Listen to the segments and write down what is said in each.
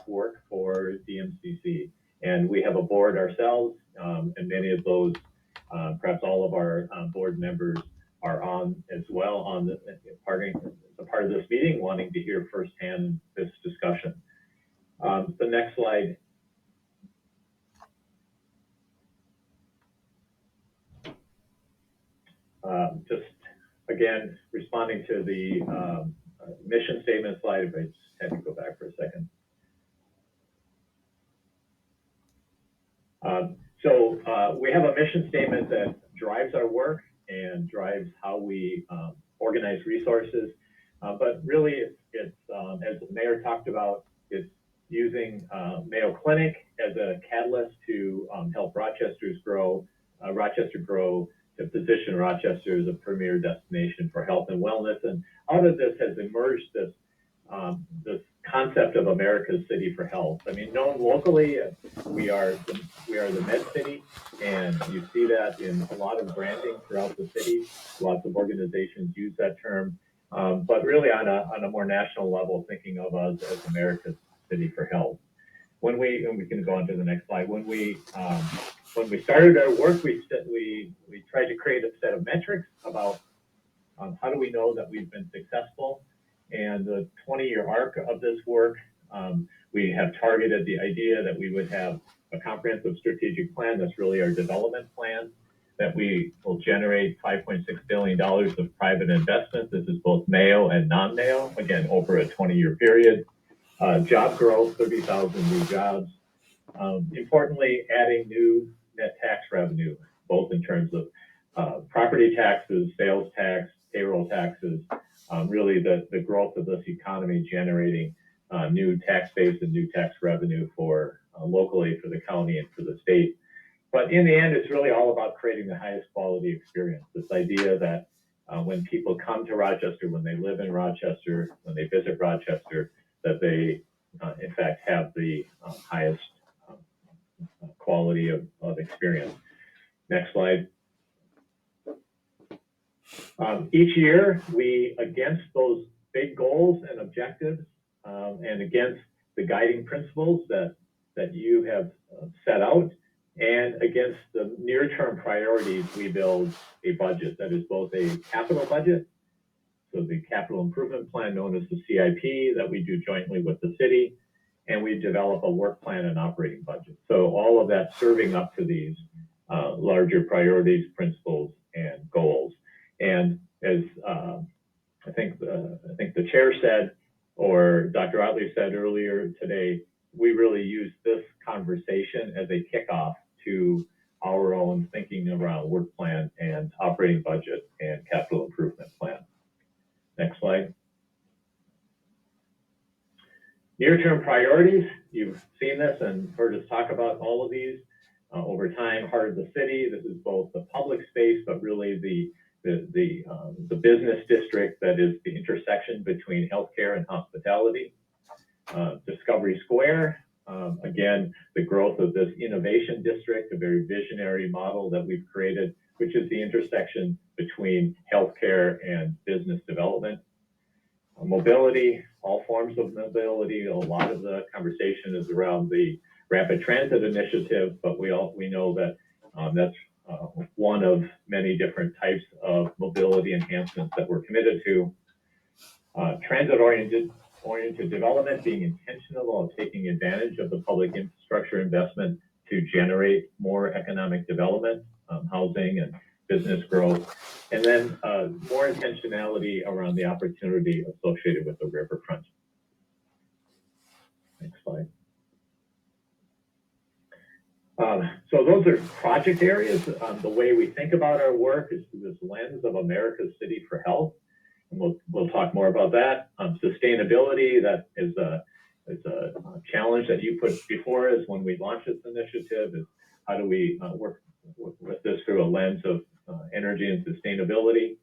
work for DMCC. And we have a board ourselves, and many of those, perhaps all of our board members are on as well on the part of this meeting, wanting to hear firsthand this discussion. The next slide. Just again, responding to the mission statement slide, if I just had to go back for a second. We have a mission statement that drives our work and drives how we organize resources. But really, it's as the mayor talked about, it's using Mayo Clinic as a catalyst to help Rochester grow, to position Rochester as a premier destination for health and wellness. And out of this has emerged this concept of America's City for Health. I mean, known locally, we are the Med City, and you see that in a lot of branding throughout the city. Lots of organizations use that term, but really on a more national level, thinking of us as America's City for Health. And we can go on to the next slide. When we started our work, we tried to create a set of metrics about how do we know that we've been successful. And the 20-year arc of this work, we have targeted the idea that we would have a comprehensive strategic plan. That's really our development plan, that we will generate $5.6 billion of private investment. This is both Mayo and non-Mayo, again, over a 20-year period. Job growth, 30,000 new jobs. Importantly, adding new net tax revenue, both in terms of property taxes, sales tax, payroll taxes, really the growth of this economy generating new tax base and new tax revenue for locally for the county and for the state. But in the end, it's really all about creating the highest quality experience. This idea that when people come to Rochester, when they live in Rochester, when they visit Rochester, that they in fact have the highest quality of experience. Next slide. Each year, we, against those big goals and objectives, and against the guiding principles that you have set out, and against the near-term priorities, we build a budget that is both a capital budget, so the capital improvement plan known as the CIP that we do jointly with the city, and we develop a work plan and operating budget. So all of that serving up to these larger priorities, principles, and goals. And as I think the chair said, or Dr. Otley said earlier today, we really use this conversation as a kickoff to our own thinking around work plan and operating budget and capital improvement plan. Next slide. Near-term priorities, you've seen this and heard us talk about all of these over time. Heart of the city, this is both the public space, but really the business district that is the intersection between healthcare and hospitality. Discovery Square, again, the growth of this innovation district, a very visionary model that we've created, which is the intersection between healthcare and business development. Mobility, all forms of mobility. A lot of the conversation is around the rapid transit initiative, but we know that that's one of many different types of mobility enhancements that we're committed to. Transit-oriented development, being intentional of taking advantage of the public infrastructure investment to generate more economic development, housing and business growth, and then more intentionality around the opportunity associated with the riverfront. Next slide. So those are project areas. The way we think about our work is through this lens of America's City for Health. And we'll talk more about that. Sustainability, that is a challenge that you put before us when we launched this initiative, is how do we work with this through a lens of energy and sustainability.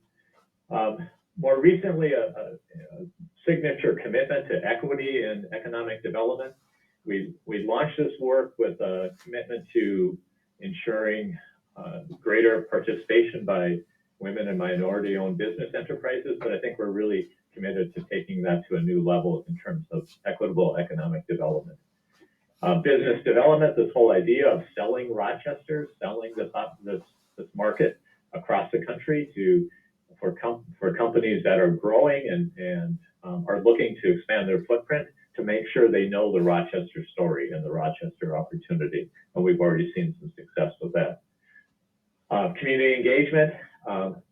More recently, a signature commitment to equity and economic development. We launched this work with a commitment to ensuring greater participation by women and minority-owned business enterprises, but I think we're really committed to taking that to a new level in terms of equitable economic development. Business development, this whole idea of selling Rochester, selling this market across the country for companies that are growing and are looking to expand their footprint, to make sure they know the Rochester story and the Rochester opportunity. And we've already seen some success with that. Community engagement.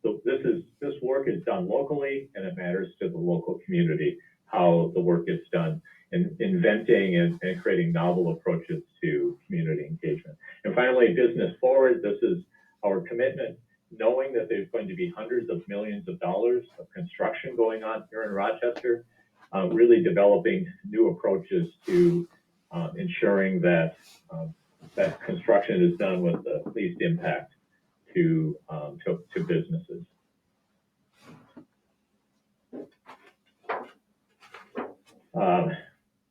So this work is done locally, and it matters to the local community how the work gets done, in inventing and creating novel approaches to community engagement. And finally, business forward. This is our commitment, knowing that there's going to be hundreds of millions of dollars of construction going on here in Rochester, really developing new approaches to ensuring that that construction is done with the least impact to businesses.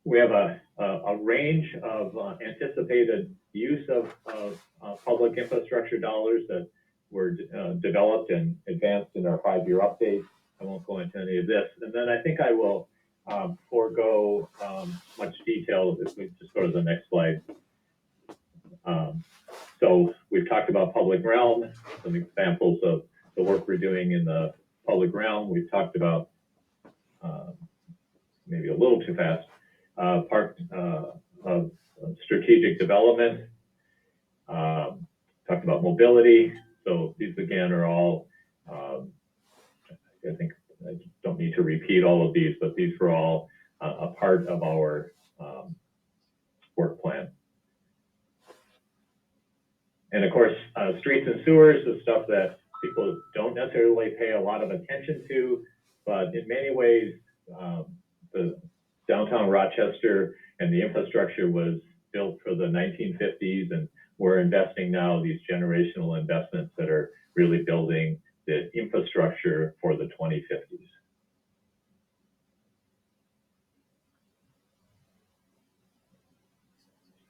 We have a range of anticipated use of public infrastructure dollars that were developed and advanced in our 5-year update. I won't go into any of this. And then I think I will forego much detail if we just go to the next slide. So we've talked about public realm, some examples of the work we're doing in the public realm. We've talked about, maybe a little too fast, part of strategic development, talked about mobility. So these again are all, I think I don't need to repeat all of these, but these were all a part of our work plan. And of course, streets and sewers is stuff that people don't necessarily pay a lot of attention to, but in many ways, the downtown Rochester and the infrastructure was built for the 1950s, and we're investing now these generational investments that are really building the infrastructure for the 2050s.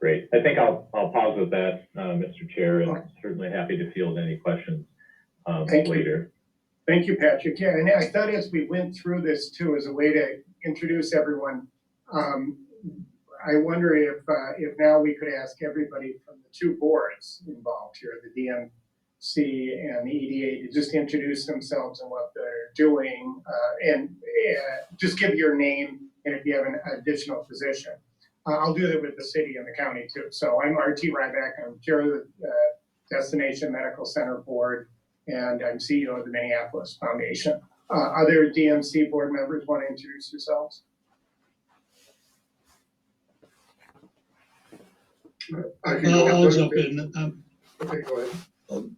Great. I think I'll pause with that, Mr. Chair, and certainly happy to field any questions later. Thank you, Patrick. Yeah, and I thought as we went through this too, as a way to introduce everyone, I wonder if now we could ask everybody from the two boards involved here, the DMC and the EDA, to just introduce themselves and what they're doing, and just give your name and if you have an additional position. I'll do that with the city and the county too. So I'm R.T. Ryback. I'm chair of the Destination Medical Center Board, and I'm CEO of the Minneapolis Foundation. Other DMC board members want to introduce yourselves? I'll jump in. Okay, go ahead.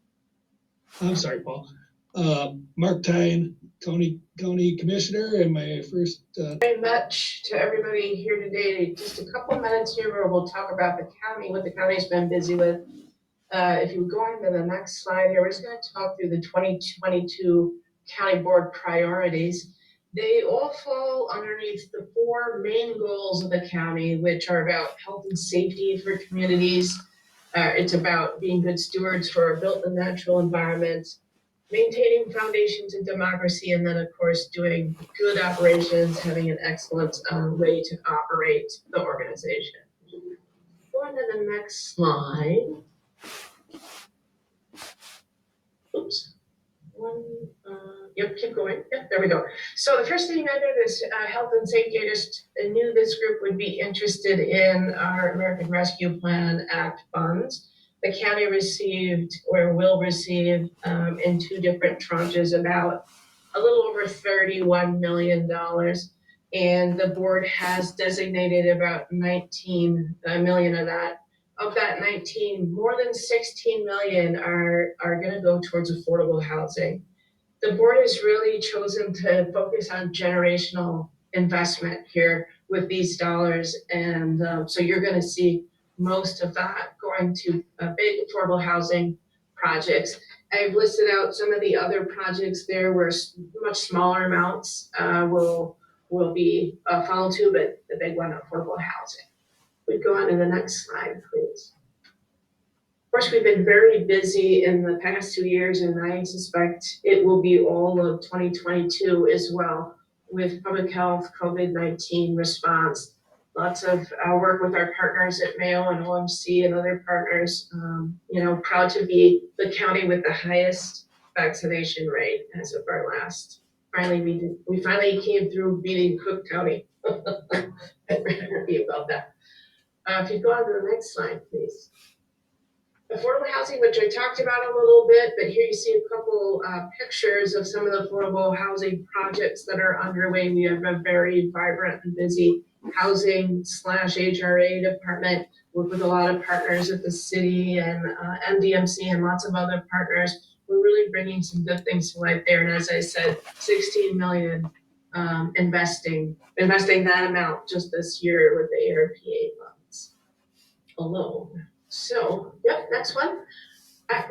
I'm sorry, Paul. Mark Tyne, County Commissioner, and my first. Very much to everybody here today. Just a couple of minutes here where we'll talk about the county, what the county's been busy with. If you go on to the next slide here, we're just going to talk through the 2022 county board priorities. They all fall underneath the 4 main goals of the county, which are about health and safety for communities. It's about being good stewards for our built and natural environment, maintaining foundations in democracy, and then of course doing good operations, having an excellent way to operate the organization. Go on to the next slide. Oops. Yep, keep going. Yep, there we go. So the first thing I noticed, health and safety, I just knew this group would be interested in our American Rescue Plan Act funds. The county received or will receive in 2 different tranches about a little over $31 million. And the board has designated about 19 million of that. Of that 19, more than 16 million are going to go towards affordable housing. The board has really chosen to focus on generational investment here with these dollars. And so you're going to see most of that going to big affordable housing projects. I've listed out some of the other projects there where much smaller amounts will be followed to, but the big one, affordable housing. We go on to the next slide, please. Of course, we've been very busy in the past 2 years, and I suspect it will be all of 2022 as well, with public health, COVID-19 response. lots of work with our partners at Mayo and OMC and other partners. Proud to be the county with the highest vaccination rate as of our last. We finally came through beating Cook County. I'm happy about that. If you go on to the next slide, please. Affordable housing, which I talked about a little bit, but here you see a couple pictures of some of the affordable housing projects that are underway. We have a very vibrant and busy housing/HRA department. Work with a lot of partners at the city and MDMC and lots of other partners. We're really bringing some good things to life there. And as I said, 16 million investing that amount just this year with the ARPA funds alone. So, yep, next one.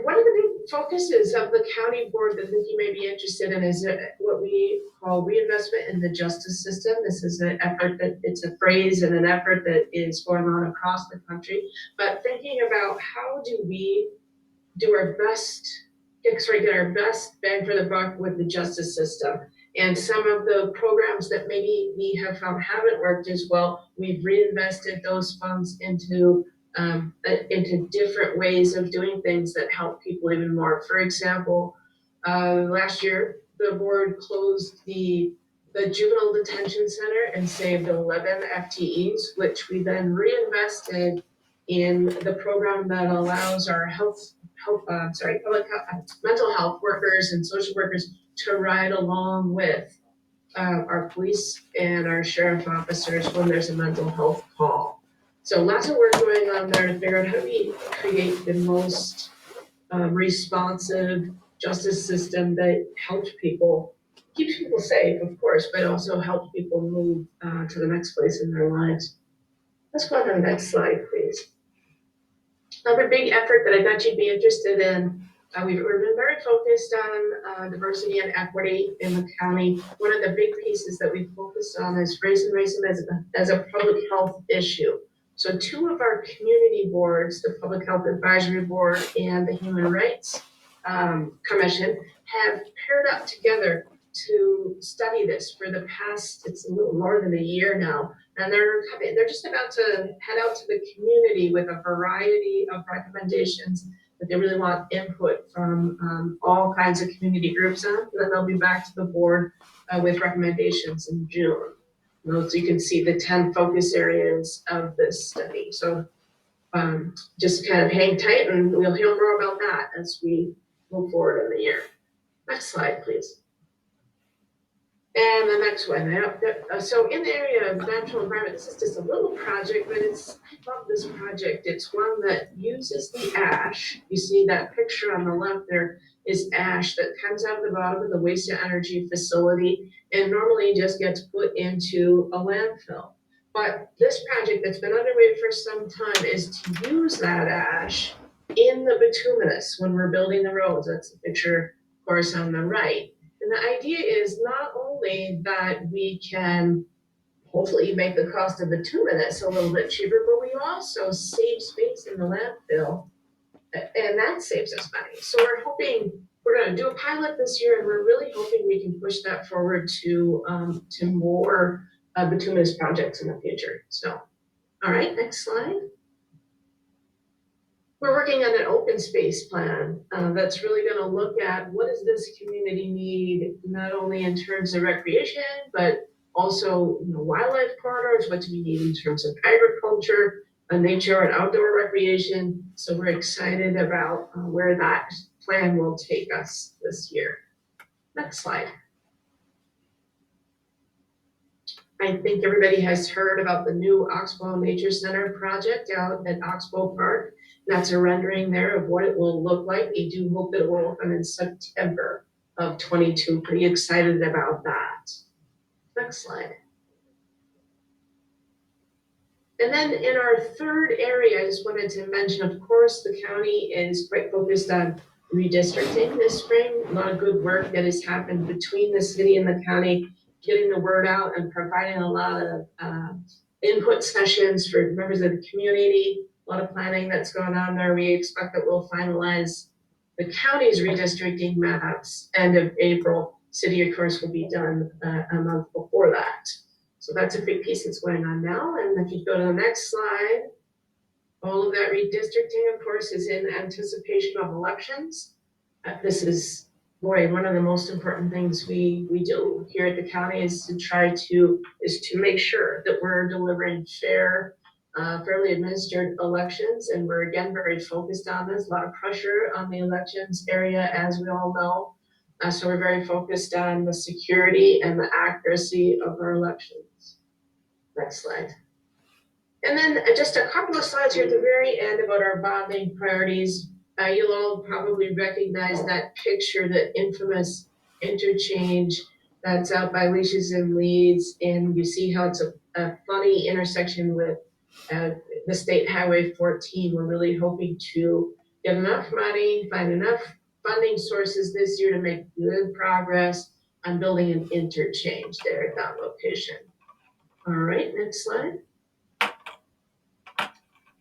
One of the big focuses of the county board that I think you may be interested in is what we call reinvestment in the justice system. This is an effort it's a phrase and an effort that is going on across the country. But thinking about how do we do our best, get our best bang for the buck with the justice system. And some of the programs that maybe we have found haven't worked as well, we've reinvested those funds into different ways of doing things that help people even more. For example, last year, the board closed the juvenile detention center and saved 11 FTEs, which we then reinvested in the program that allows our mental health workers and social workers to ride along with our police and our sheriff officers when there's a mental health call. So lots of work going on there to figure out how do we create the most responsive justice system that helps people, keeps people safe, of course, but also helps people move to the next place in their lives. Let's go on to the next slide, please. Another big effort that I thought you'd be interested in. We've been very focused on diversity and equity in the county. One of the big pieces that we focused on is race and racism as a public health issue. So two of our community boards, the Public Health Advisory Board and the Human Rights Commission, have paired up together to study this for the past, it's a little more than a year now. And they're just about to head out to the community with a variety of recommendations that they really want input from all kinds of community groups on. And then they'll be back to the board with recommendations in June. So you can see the 10 focus areas of this study. So just kind of hang tight and we'll hear more about that as we move forward in the year. Next slide, please. And the next one. So in the area of natural environment, this is just a little project, but I love this project. It's one that uses the ash. You see that picture on the left there is ash that comes out of the bottom of the waste to energy facility and normally just gets put into a landfill. But this project that's been underway for some time is to use that ash in the bituminous when we're building the roads. That's the picture, of course, on the right. And the idea is not only that we can hopefully make the cost of bituminous a little bit cheaper, but we also save space in the landfill, and that saves us money. So we're going to do a pilot this year, and we're really hoping we can push that forward to more bituminous projects in the future. So, all right, next slide. We're working on an open space plan that's really going to look at what does this community need, not only in terms of recreation, but also wildlife corridors. What do we need in terms of agriculture, nature and outdoor recreation? So we're excited about where that plan will take us this year. Next slide. I think everybody has heard about the new Oxbow Nature Center project out at Oxbow Park. That's a rendering there of what it will look like. We do hope that it will open in September of 22. Pretty excited about that. Next slide. And then in our third area, I just wanted to mention, of course, the county is quite focused on redistricting this spring. A lot of good work that has happened between the city and the county, getting the word out and providing a lot of input sessions for members of the community. A lot of planning that's going on there. We expect that we'll finalize the county's redistricting maps end of April. City, of course, will be done a month before that. So that's a big piece that's going on now. And if you go to the next slide, all of that redistricting, of course, is in anticipation of elections. This is, boy, one of the most important things we do here at the county is to make sure that we're delivering fair, fairly administered elections. And we're again very focused on this, a lot of pressure on the elections area, as we all know. So we're very focused on the security and the accuracy of our elections. Next slide. And then just a couple of slides here at the very end about our bonding priorities. You'll all probably recognize that picture, the infamous interchange that's out by Leashes and Leeds. And you see how it's a funny intersection with the State Highway 14. We're really hoping to get enough money, find enough funding sources this year to make good progress on building an interchange there at that location. All right, next slide.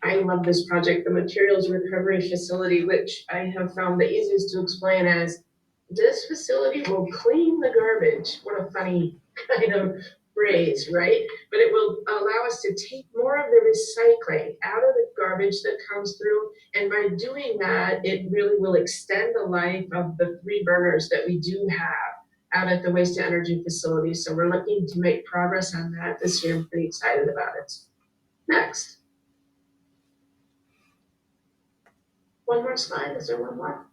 I love this project, the materials recovery facility, which I have found the easiest to explain as this facility will clean the garbage. What a funny kind of phrase, right? But it will allow us to take more of the recycling out of the garbage that comes through. And by doing that, it really will extend the life of the 3 burners that we do have out at the waste to energy facility. So we're looking to make progress on that this year. I'm pretty excited about it. Next. One more slide, is there one more?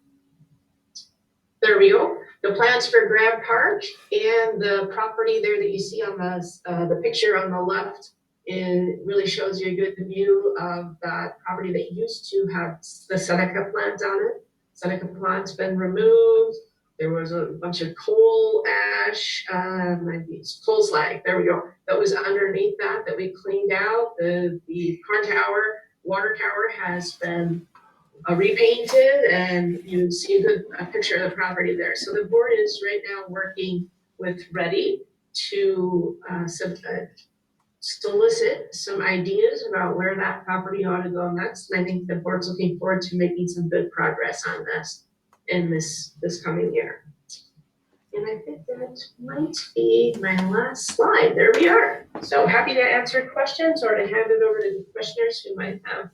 There we go. The plans for Grab Park and the property there that you see on the picture on the left, it really shows you a good view of that property that used to have the Seneca plant on it. Seneca plant's been removed. There was a bunch of coal ash, coal slag, there we go. That was underneath that we cleaned out. The corn tower, water tower has been repainted, and you see a picture of the property there. So the board is right now working with Ready to solicit some ideas about where that property ought to go next. And I think the board's looking forward to making some good progress on this in this coming year. And I think that might be my last slide. There we are. So happy to answer questions or to hand it over to the commissioners who might have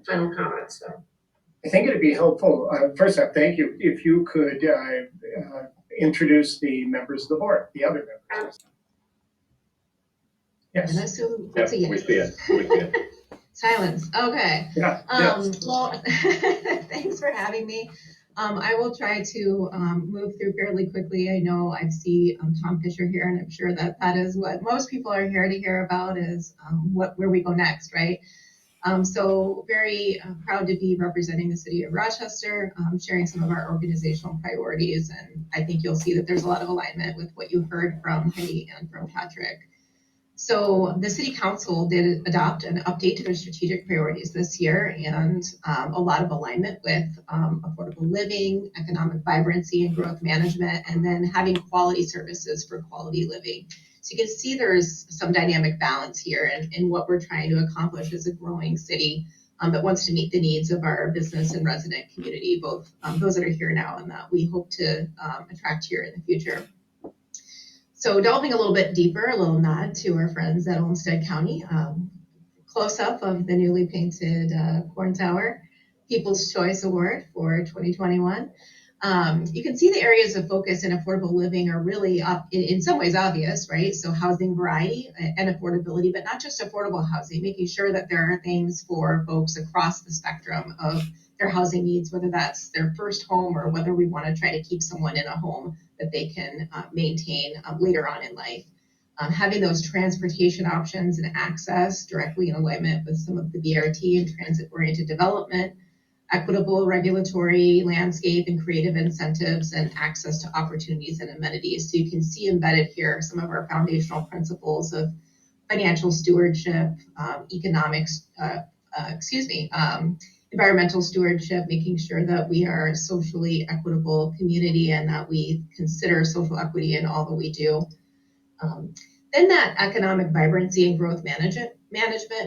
final comments. So I think it'd be helpful, first off, thank you, if you could introduce the members of the board, the other members. Yes. And I assume Yeah, it's a yes. we see it. We see it. Silence. Okay. Yeah. Well, thanks for having me. I will try to move through fairly quickly. I know I see Tom Fisher here, and I'm sure that is what most people are here to hear about is where we go next, right? So very proud to be representing the city of Rochester, sharing some of our organizational priorities. And I think you'll see that there's a lot of alignment with what you heard from Heidi and from Patrick. So the city council did adopt an update to their strategic priorities this year, and a lot of alignment with affordable living, economic vibrancy and growth management, and then having quality services for quality living. So you can see there's some dynamic balance here in what we're trying to accomplish as a growing city that wants to meet the needs of our business and resident community, both those that are here now and that we hope to attract here in the future. So delving a little bit deeper, a little nod to our friends at Olmsted County, close up of the newly painted Corn Tower People's Choice Award for 2021. You can see the areas of focus in affordable living are really in some ways obvious, right? So housing variety and affordability, but not just affordable housing, making sure that there are things for folks across the spectrum of their housing needs, whether that's their first home or whether we want to try to keep someone in a home that they can maintain later on in life. Having those transportation options and access directly in alignment with some of the BRT and transit-oriented development, equitable regulatory landscape and creative incentives, and access to opportunities and amenities. So you can see embedded here some of our foundational principles of financial stewardship, environmental stewardship, making sure that we are a socially equitable community and that we consider social equity in all that we do. Then that economic vibrancy and growth management,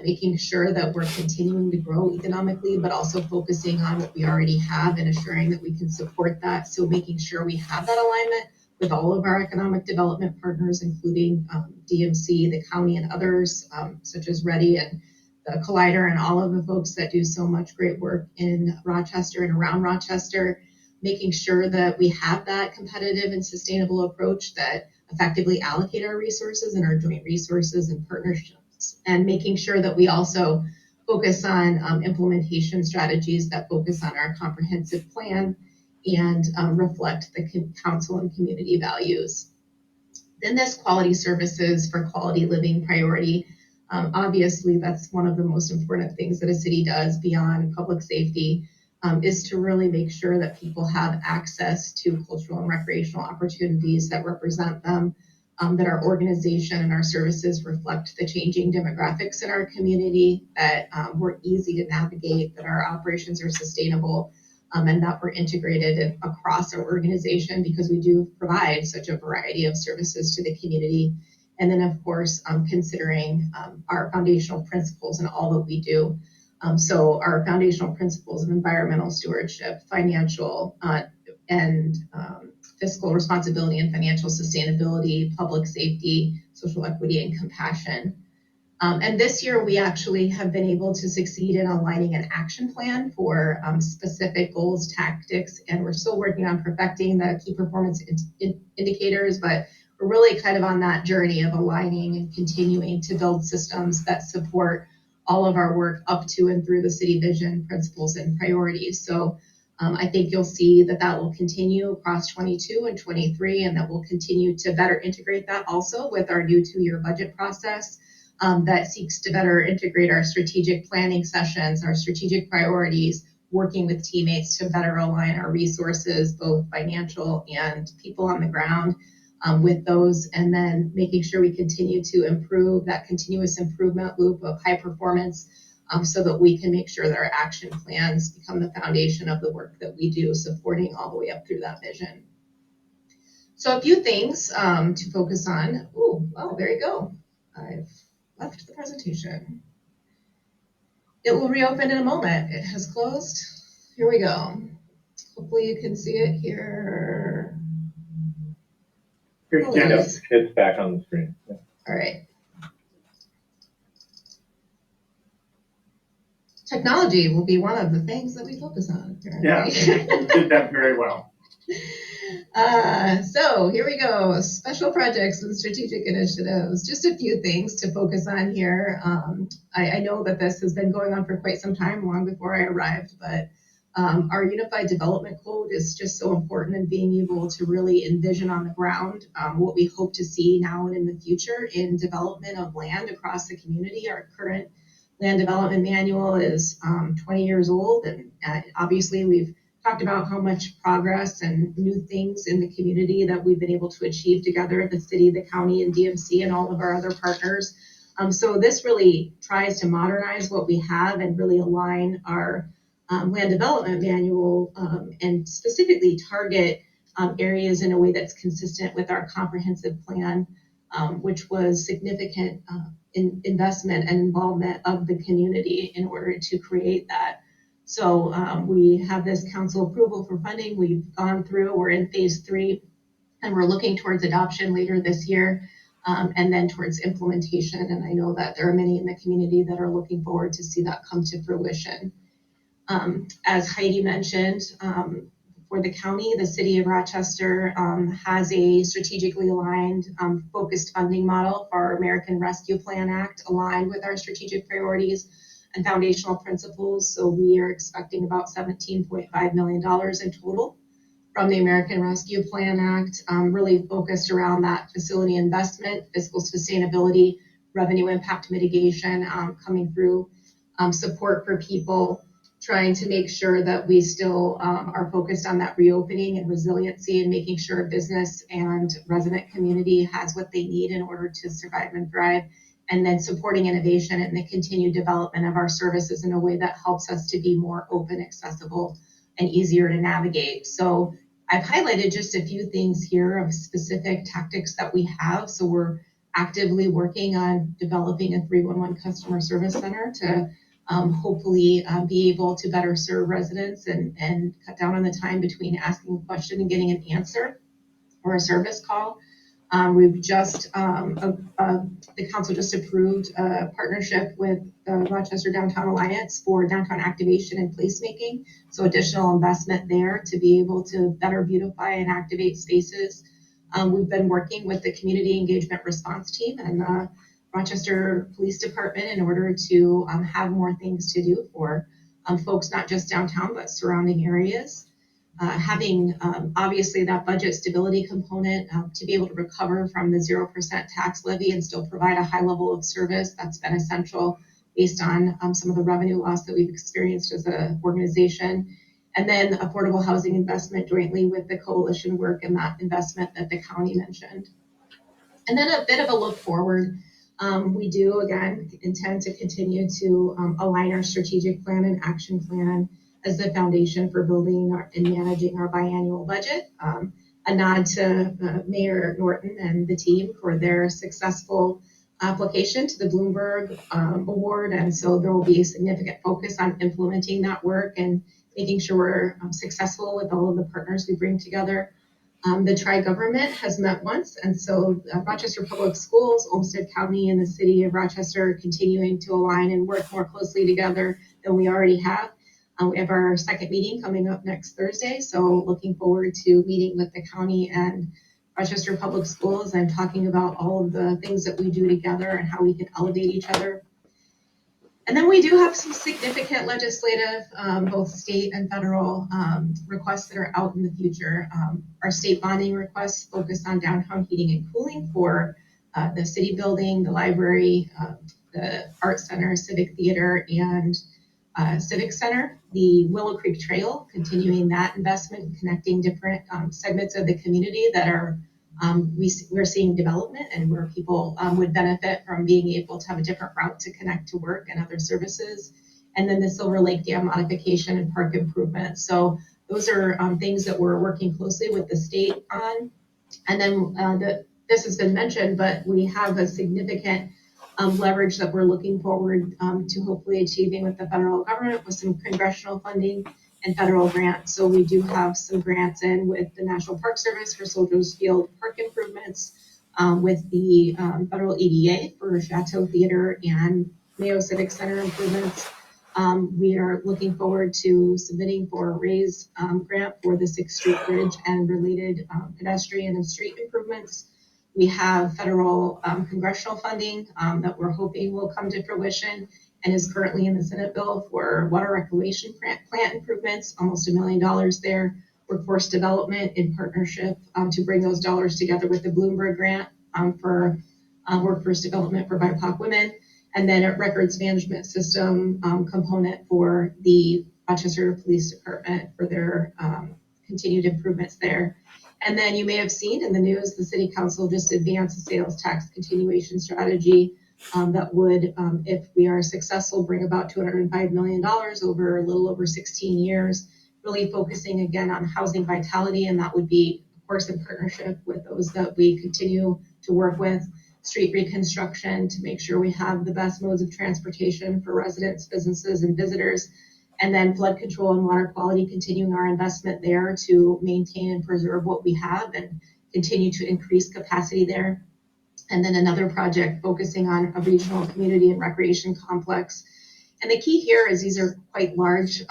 making sure that we're continuing to grow economically, but also focusing on what we already have and assuring that we can support that. So making sure we have that alignment, with all of our economic development partners, including DMC, the county, and others, such as Ready and the Collider and all of the folks that do so much great work in Rochester and around Rochester, making sure that we have that competitive and sustainable approach that effectively allocate our resources and our joint resources and partnerships, and making sure that we also focus on implementation strategies that focus on our comprehensive plan and reflect the council and community values. Then this quality services for quality living priority. Obviously, that's one of the most important things that a city does beyond public safety, is to really make sure that people have access to cultural and recreational opportunities that represent them, that our organization and our services reflect the changing demographics in our community, that we're easy to navigate, that our operations are sustainable, and that we're integrated across our organization because we do provide such a variety of services to the community. And then, of course, considering our foundational principles in all that we do. So our foundational principles of environmental stewardship, financial and fiscal responsibility and financial sustainability, public safety, social equity, and compassion. And this year, we actually have been able to succeed in aligning an action plan for specific goals, tactics, and we're still working on perfecting the key performance indicators, but we're really kind of on that journey of aligning and continuing to build systems that support all of our work up to and through the city vision, principles, and priorities. So I think you'll see that that will continue across 22 and 23, and that we'll continue to better integrate that also with our new 2-year budget process. That seeks to better integrate our strategic planning sessions, our strategic priorities, working with teammates to better align our resources, both financial and people on the ground, with those, and then making sure we continue to improve that continuous improvement loop of high performance, so that we can make sure that our action plans become the foundation of the work that we do, supporting all the way up through that vision. So a few things to focus on. Ooh, oh, there you go. I've left the presentation. It will reopen in a moment. It has closed. Here we go. Hopefully you can see it here. Good, Oh, yeah. Yep, it's back on the screen. Yeah. All right. Technology will be one of the things that we focus on, apparently. Yeah, you did that very well. So here we go. Special projects and strategic initiatives. Just a few things to focus on here. I know that this has been going on for quite some time, long before I arrived, but our Unified Development Code is just so important in being able to really envision on the ground what we hope to see now and in the future in development of land across the community. Our current land development manual is 20 years old, and obviously we've talked about how much progress and new things in the community that we've been able to achieve together, the city, the county, and DMC, and all of our other partners. So this really tries to modernize what we have and really align our land development manual and specifically target areas in a way that's consistent with our comprehensive plan, which was significant investment and involvement of the community in order to create that. So we have this council approval for funding. We've gone through, we're in phase 3, and we're looking towards adoption later this year, and then towards implementation. And I know that there are many in the community that are looking forward to see that come to fruition. As Heidi mentioned, for the county, the city of Rochester has a strategically aligned, focused funding model for our American Rescue Plan Act, aligned with our strategic priorities and foundational principles. So we are expecting about $17.5 million in total from the American Rescue Plan Act, really focused around that facility investment, fiscal sustainability, revenue impact mitigation, coming through, support for people, trying to make sure that we still are focused on that reopening and resiliency and making sure business and resident community has what they need in order to survive and thrive, and then supporting innovation and the continued development of our services in a way that helps us to be more open, accessible, and easier to navigate. So I've highlighted just a few things here of specific tactics that we have. So we're actively working on developing a 311 customer service center to hopefully be able to better serve residents and cut down on the time between asking a question and getting an answer. or a service call. We've just, the council just approved a partnership with the Rochester Downtown Alliance for downtown activation and placemaking. So additional investment there to be able to better beautify and activate spaces. We've been working with the community engagement response team and Rochester Police Department in order to have more things to do for folks, not just downtown, but surrounding areas. Having obviously that budget stability component to be able to recover from the 0% tax levy and still provide a high level of service, that's been essential based on some of the revenue loss that we've experienced as an organization. And then affordable housing investment jointly with the coalition work and that investment that the county mentioned. And then a bit of a look forward. We do, again, intend to continue to align our strategic plan and action plan as the foundation for building and managing our biannual budget. A nod to Mayor Norton and the team for their successful application to the Bloomberg Award. And so there will be a significant focus on implementing that work and making sure we're successful with all of the partners we bring together. The tri-government has met once, and so Rochester Public Schools, Olmsted County, and the city of Rochester are continuing to align and work more closely together than we already have. We have our second meeting coming up next Thursday, so looking forward to meeting with the county and Rochester Public Schools and talking about all of the things that we do together and how we can elevate each other. And then we do have some significant legislative, both state and federal requests that are out in the future. Our state bonding requests focus on downtown heating and cooling for the city building, the library, the art center, civic theater, and civic center. The Willow Creek Trail, continuing that investment, connecting different segments of the community that are we're seeing development and where people would benefit from being able to have a different route to connect to work and other services. And then the Silver Lake Dam modification and park improvements. So those are things that we're working closely with the state on. And then this has been mentioned, but we have a significant leverage that we're looking forward to hopefully achieving with the federal government with some congressional funding and federal grants. So we do have some grants in with the National Park Service for Soldiers Field park improvements, with the federal EDA for Chateau Theater and Mayo Civic Center improvements. We are looking forward to submitting for a RAISE grant for the 6th Street Bridge and related pedestrian and street improvements. We have federal congressional funding that we're hoping will come to fruition and is currently in the Senate bill for water reclamation plant improvements, almost $1 million there. Workforce development in partnership to bring those dollars together with the Bloomberg grant for workforce development for BIPOC women. And then a records management system component for the Rochester Police Department for their continued improvements there. And then you may have seen in the news, the City Council just advanced a sales tax continuation strategy that would, if we are successful, bring about $205 million over a little over 16 years, really focusing again on housing vitality. And that would be, of course, in partnership with those that we continue to work with, street reconstruction to make sure we have the best modes of transportation for residents, businesses, and visitors. And then flood control and water quality, continuing our investment there to maintain and preserve what we have and continue to increase capacity there. And then another project focusing on a regional community and recreation complex. And the key here is these are quite large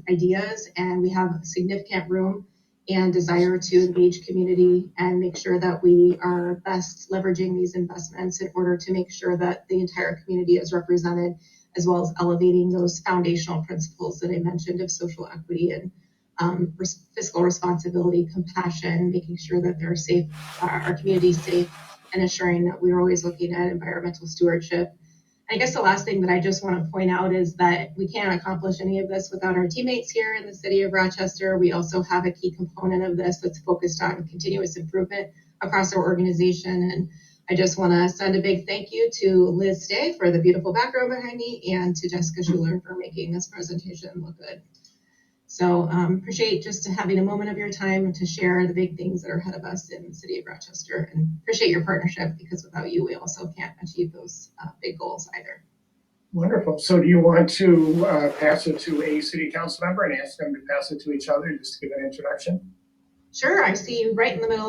ideas, and we have significant room and desire to engage community and make sure that we are best leveraging these investments in order to make sure that the entire community is represented, as well as elevating those foundational principles that I mentioned of social equity and fiscal responsibility, compassion, making sure that they're safe, our community is safe, and ensuring that we're always looking at environmental stewardship. I guess the last thing that I just want to point out is that we can't accomplish any of this without our teammates here in the city of Rochester. We also have a key component of this that's focused on continuous improvement across our organization. And I just want to send a big thank you to Liz Stay for the beautiful background behind me and to Jessica Schuler for making this presentation look good. So appreciate just having a moment of your time to share the big things that are ahead of us in the city of Rochester, and appreciate your partnership, because without you, we also can't achieve those big goals either. Wonderful. So do you want to pass it to a city council member and ask them to pass it to each other just to give an introduction? Sure, I see you right in the middle